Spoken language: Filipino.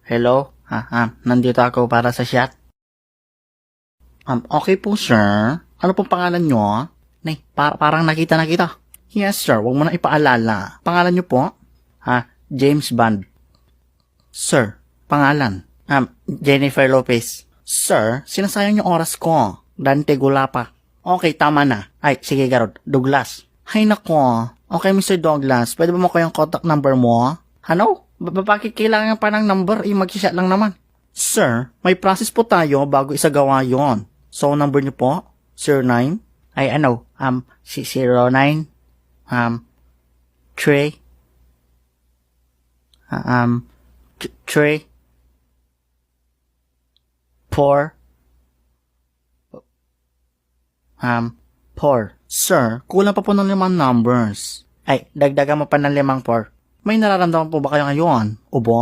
Hello? Nandito ako para sa shot. Okay po, sir. Ano pong pangalan nyo? Nay, parang nakita na kita. Yes, sir. Huwag mo na ipaalala. Pangalan nyo po? James Bond. Sir, pangalan? Jennifer Lopez. Sir, sinasayang yung oras ko. Dante Gulapa. Okay, tama na. Ay, sige, Garod. Douglas. Hay nako. Okay, Mr. Douglas. Pwede ba mo ko yung contact number mo? Ano? Bakit kailangan pa ng number? Mag-shot lang naman. Sir, may process po tayo bago isagawa yon. So, number niyo po? 09? Ay, 09? 3? 3? 4? 4. Sir, kulang pa po ng 5 numbers. Ay, dagdagan mo pa ng 5 4. May nararamdaman po ba kayo ngayon? Ubo?